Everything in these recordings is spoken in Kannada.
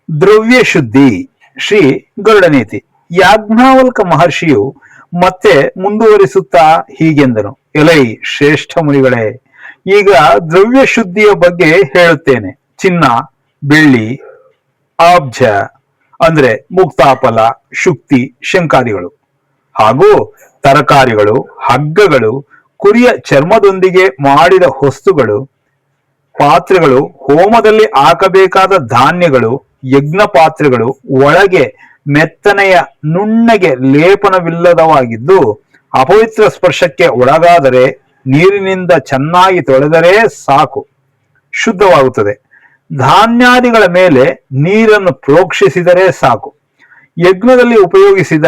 ದ್ರವ್ಯ ಶುದ್ಧಿ ಶ್ರೀ ಗರುಡನೀತಿ. ಯಾಜ್ಞಾವಲ್ಕ ಮಹರ್ಷಿಯು ಮತ್ತೆ ಮುಂದುವರಿಸುತ್ತಾ ಹೀಗೆಂದನು, ಎಲೈ ಶ್ರೇಷ್ಠ ಮುನಿಗಳೇ, ಈಗ ದ್ರವ್ಯ ಶುದ್ಧಿಯ ಬಗ್ಗೆ ಹೇಳುತ್ತೇನೆ. ಚಿನ್ನ, ಬೆಳ್ಳಿ, ಆಬ್ಜ ಅಂದ್ರೆ ಮುಕ್ತಾಫಲ, ಶುಕ್ತಿ, ಶಂಕಾದಿಗಳು, ಹಾಗೂ ತರಕಾರಿಗಳು, ಹಗ್ಗಗಳು, ಕುರಿಯ ಚರ್ಮದೊಂದಿಗೆ ಮಾಡಿದ ವಸ್ತುಗಳು, ಪಾತ್ರೆಗಳು, ಹೋಮದಲ್ಲಿ ಹಾಕಬೇಕಾದ ಧಾನ್ಯಗಳು, ಯಜ್ಞ ಪಾತ್ರೆಗಳು, ಒಳಗೆ ಮೆತ್ತನೆಯ ನುಣ್ಣಗೆ ಲೇಪನವಿಲ್ಲದವಾಗಿದ್ದು ಅಪವಿತ್ರ ಸ್ಪರ್ಶಕ್ಕೆ ಒಳಗಾದರೆ ನೀರಿನಿಂದ ಚೆನ್ನಾಗಿ ತೊಳೆದರೆ ಸಾಕು, ಶುದ್ಧವಾಗುತ್ತದೆ. ಧಾನ್ಯಾದಿಗಳ ಮೇಲೆ ನೀರನ್ನು ಪ್ರೋಕ್ಷಿಸಿದರೆ ಸಾಕು. ಯಜ್ಞದಲ್ಲಿ ಉಪಯೋಗಿಸಿದ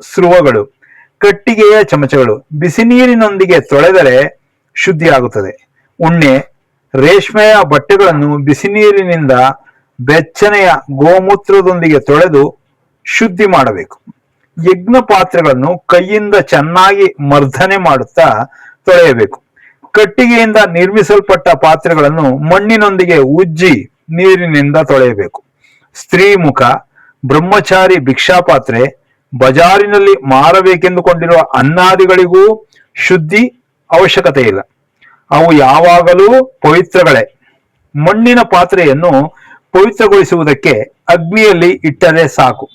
ಸ್ರುವಗಳು, ಕಟ್ಟಿಗೆಯ ಚಮಚಗಳು ಬಿಸಿ ನೀರಿನೊಂದಿಗೆ ತೊಳೆದರೆ ಶುದ್ಧಿಯಾಗುತ್ತದೆ. ಉಣ್ಣೆ, ರೇಷ್ಮೆಯ ಬಟ್ಟೆಗಳನ್ನು ಬಿಸಿ ನೀರಿನಿಂದ ಬೆಚ್ಚನೆಯ ಗೋಮೂತ್ರದೊಂದಿಗೆ ತೊಳೆದು ಶುದ್ಧಿ ಮಾಡಬೇಕು. ಯಜ್ಞ ಪಾತ್ರೆಗಳನ್ನು ಕೈಯಿಂದ ಚೆನ್ನಾಗಿ ಮರ್ದನೆ ಮಾಡುತ್ತಾ ತೊಳೆಯಬೇಕು. ಕಟ್ಟಿಗೆಯಿಂದ ನಿರ್ಮಿಸಲ್ಪಟ್ಟ ಪಾತ್ರೆಗಳನ್ನು ಮಣ್ಣಿನೊಂದಿಗೆ ಉಜ್ಜಿ ನೀರಿನಿಂದ ತೊಳೆಯಬೇಕು. ಸ್ತ್ರೀ ಮುಖ, ಬ್ರಹ್ಮಚಾರಿ ಭಿಕ್ಷಾಪಾತ್ರೆ, ಬಜಾರಿನಲ್ಲಿ ಮಾರಬೇಕೆಂದುಕೊಂಡಿರುವ ಅನ್ನಾದಿಗಳಿಗೂ ಶುದ್ಧಿ ಅವಶ್ಯಕತೆ ಇಲ್ಲ, ಅವು ಯಾವಾಗಲೂ ಪವಿತ್ರಗಳೇ. ಮಣ್ಣಿನ ಪಾತ್ರೆಯನ್ನು ಪವಿತ್ರಗೊಳಿಸುವುದಕ್ಕೆ ಅಗ್ನಿಯಲ್ಲಿ ಇಟ್ಟರೆ ಸಾಕು.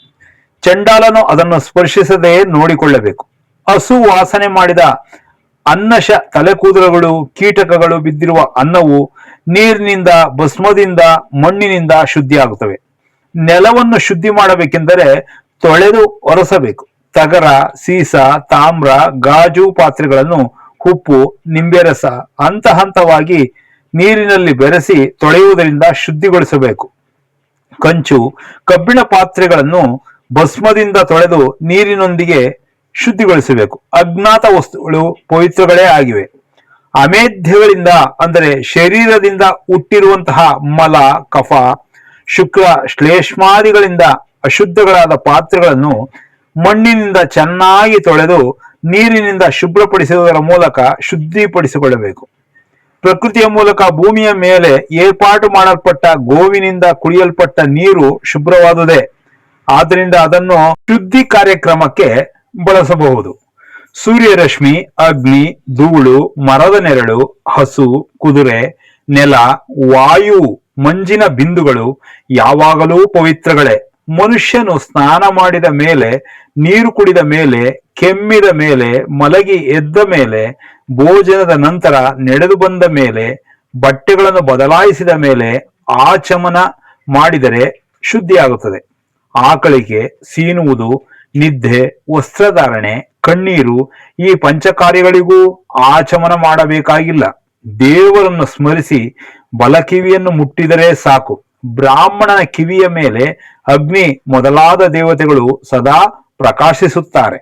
ಚಂಡಾಲನು ಅದನ್ನು ಸ್ಪರ್ಶಿಸದೆ ನೋಡಿಕೊಳ್ಳಬೇಕು. ಹಸು ವಾಸನೆ ಮಾಡಿದ ಅನ್ನಶ ತಲೆಕೂದಲುಗಳು, ಕೀಟಕಗಳು ಬಿದ್ದಿರುವ ಅನ್ನವು ನೀರಿನಿಂದ, ಭಸ್ಮದಿಂದ, ಮಣ್ಣಿನಿಂದ ಶುದ್ಧಿಯಾಗುತ್ತವೆ. ನೆಲವನ್ನು ಶುದ್ಧಿ ಮಾಡಬೇಕೆಂದರೆ ತೊಳೆದು ಒರೆಸಬೇಕು. ತಗರ, ಸೀಸ, ತಾಮ್ರ, ಗಾಜು ಪಾತ್ರೆಗಳನ್ನು ಉಪ್ಪು, ನಿಂಬೆರಸ ಹಂತ ಹಂತವಾಗಿ ನೀರಿನಲ್ಲಿ ಬೆರೆಸಿ ತೊಳೆಯುವುದರಿಂದ ಶುದ್ಧಿಗೊಳಿಸಬೇಕು. ಕಂಚು, ಕಬ್ಬಿಣ ಪಾತ್ರೆಗಳನ್ನು ಭಸ್ಮದಿಂದ ತೊಳೆದು ನೀರಿನೊಂದಿಗೆ ಶುದ್ಧಿಗೊಳಿಸಬೇಕು. ಅಜ್ಞಾತ ವಸ್ತುಗಳು ಪವಿತ್ರಗಳೇ ಆಗಿವೆ. ಅಮೇಧ್ಯಗಳಿಂದ ಅಂದರೆ ಶರೀರದಿಂದ ಹುಟ್ಟಿರುವಂತಹ ಮಲ, ಕಫ, ಶುಕ್ರ, ಶ್ಲೇಷ್ಮಾದಿಗಳಿಂದ ಅಶುದ್ಧಗಳಾದ ಪಾತ್ರೆಗಳನ್ನು ಮಣ್ಣಿನಿಂದ ಚೆನ್ನಾಗಿ ತೊಳೆದು ನೀರಿನಿಂದ ಶುಭ್ರಪಡಿಸುವುದರ ಮೂಲಕ ಶುದ್ಧಿಪಡಿಸಿಕೊಳ್ಳಬೇಕು. ಪ್ರಕೃತಿಯ ಮೂಲಕ ಭೂಮಿಯ ಮೇಲೆ ಏರ್ಪಾಟು ಮಾಡಲ್ಪಟ್ಟ ಗೋವಿನಿಂದ ಕುಡಿಯಲ್ಪಟ್ಟ ನೀರು ಶುಭ್ರವಾದುದೇ. ಆದ್ದರಿಂದ ಅದನ್ನು ಶುದ್ಧಿ ಕಾರ್ಯಕ್ರಮಕ್ಕೆ ಬಳಸಬಹುದು. ಸೂರ್ಯರಶ್ಮಿ, ಅಗ್ನಿ, ಧೂಳು, ಮರದ ನೆರಳು, ಹಸು, ಕುದುರೆ, ನೆಲ, ವಾಯು, ಮಂಜಿನ ಬಿಂದುಗಳು ಯಾವಾಗಲೂ ಪವಿತ್ರಗಳೇ. ಮನುಷ್ಯನು ಸ್ನಾನ ಮಾಡಿದ ಮೇಲೆ, ನೀರು ಕುಡಿದ ಮೇಲೆ, ಕೆಮ್ಮಿದ ಮೇಲೆ, ಮಲಗಿ ಎದ್ದ ಮೇಲೆ, ಭೋಜನದ ನಂತರ, ನಡೆದು ಬಂದ ಮೇಲೆ, ಬಟ್ಟೆಗಳನ್ನು ಬದಲಾಯಿಸಿದ ಮೇಲೆ ಆಚಮನ ಮಾಡಿದರೆ ಶುದ್ಧಿಯಾಗುತ್ತದೆ. ಆಕಳಿಕೆ, ಸೀನುವುದು, ನಿದ್ದೆ, ವಸ್ತ್ರಧಾರಣೆ, ಕಣ್ಣೀರು ಈ ಪಂಚಕಾರ್ಯಗಳಿಗೂ ಆಚಮನ ಮಾಡಬೇಕಾಗಿಲ್ಲ. ದೇವರನ್ನು ಸ್ಮರಿಸಿ ಬಲಕಿವಿಯನ್ನು ಮುಟ್ಟಿದರೆ ಸಾಕು. ಬ್ರಾಹ್ಮಣನ ಕಿವಿಯ ಮೇಲೆ ಅಗ್ನಿ ಮೊದಲಾದ ದೇವತೆಗಳು ಸದಾ ಪ್ರಕಾಶಿಸುತ್ತಾರೆ.